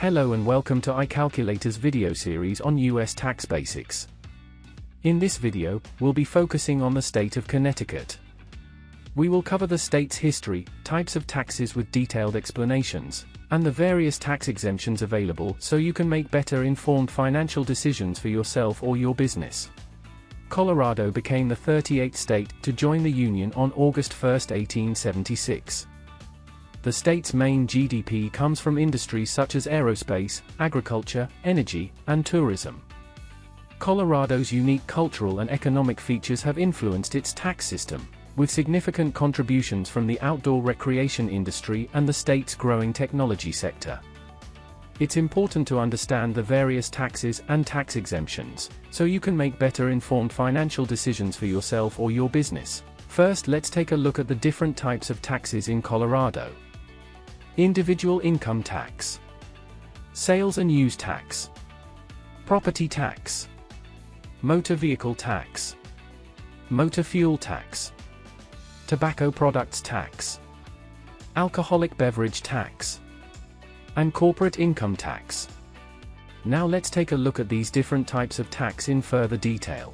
Hello and welcome to iCalculator's video series on US tax basics. In this video, we'll be focusing on the state of Connecticut. We will cover the state's history, types of taxes with detailed explanations, and the various tax exemptions available so you can make better informed financial decisions for yourself or your business. Colorado became the 38th state to join the Union on August 1, 1876. The state's main GDP comes from industries such as aerospace, agriculture, energy, and tourism. Colorado's unique cultural and economic features have influenced its tax system, with significant contributions from the outdoor recreation industry and the state's growing technology sector. It's important to understand the various taxes and tax exemptions, so you can make better informed financial decisions for yourself or your business. First, let's take a look at the different types of taxes in Colorado. Individual income tax, sales and use tax, property tax, motor vehicle tax, motor fuel tax, tobacco products tax, alcoholic beverage tax, and corporate income tax. Now let's take a look at these different types of tax in further detail.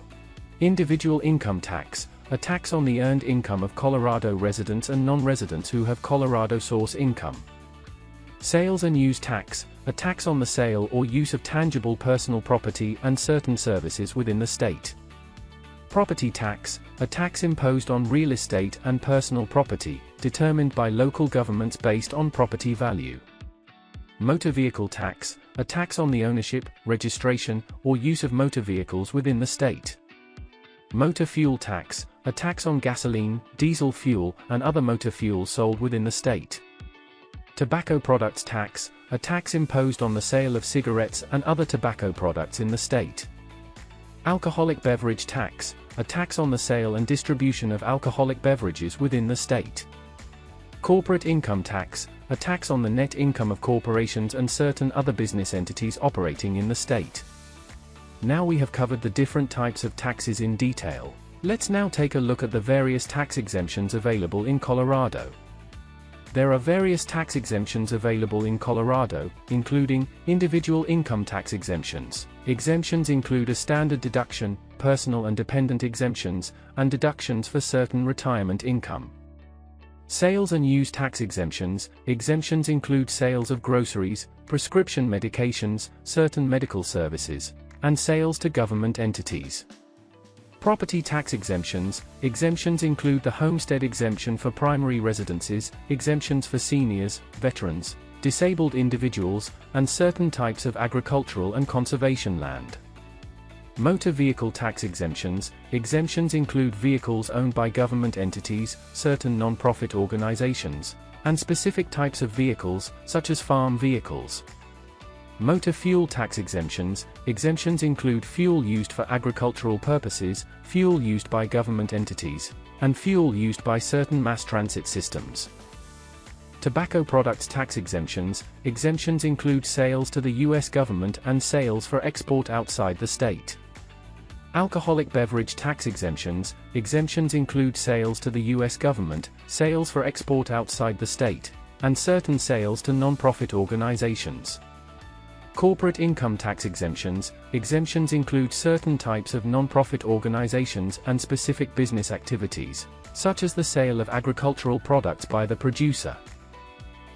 Individual income tax, a tax on the earned income of Colorado residents and non-residents who have Colorado source income. Sales and use tax, a tax on the sale or use of tangible personal property and certain services within the state. Property tax, a tax imposed on real estate and personal property, determined by local governments based on property value. Motor vehicle tax, a tax on the ownership, registration, or use of motor vehicles within the state. Motor fuel tax, a tax on gasoline, diesel fuel, and other motor fuels sold within the state. Tobacco products tax, a tax imposed on the sale of cigarettes and other tobacco products in the state. Alcoholic beverage tax, a tax on the sale and distribution of alcoholic beverages within the state. Corporate income tax, a tax on the net income of corporations and certain other business entities operating in the state. Now we have covered the different types of taxes in detail. Let's now take a look at the various tax exemptions available in Colorado. There are various tax exemptions available in Colorado, including individual income tax exemptions. Exemptions include a standard deduction, personal and dependent exemptions, and deductions for certain retirement income. Sales and use tax exemptions. Exemptions include sales of groceries, prescription medications, certain medical services, and sales to government entities. Property tax exemptions. Exemptions include the homestead exemption for primary residences, exemptions for seniors, veterans, disabled individuals, and certain types of agricultural and conservation land. Motor vehicle tax exemptions. Exemptions include vehicles owned by government entities, certain non-profit organizations, and specific types of vehicles, such as farm vehicles. Motor fuel tax exemptions. Exemptions include fuel used for agricultural purposes, fuel used by government entities, and fuel used by certain mass transit systems. Tobacco products tax exemptions. Exemptions include sales to the U.S. government and sales for export outside the state. Alcoholic beverage tax exemptions. Exemptions include sales to the U.S. government, sales for export outside the state, and certain sales to non-profit organizations. Corporate income tax exemptions. Exemptions include certain types of non-profit organizations and specific business activities, such as the sale of agricultural products by the producer.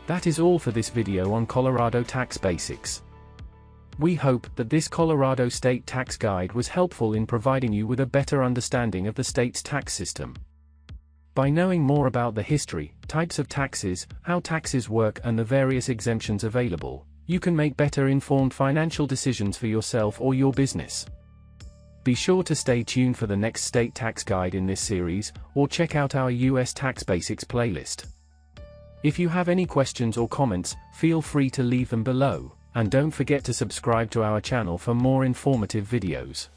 That is all for this video on Colorado tax basics. We hope that this Colorado state tax guide was helpful in providing you with a better understanding of the state's tax system. By knowing more about the history, types of taxes, how taxes work, and the various exemptions available, you can make better informed financial decisions for yourself or your business. Be sure to stay tuned for the next state tax guide in this series, or check out our US Tax Basics playlist. If you have any questions or comments, feel free to leave them below, and don't forget to subscribe to our channel for more informative videos.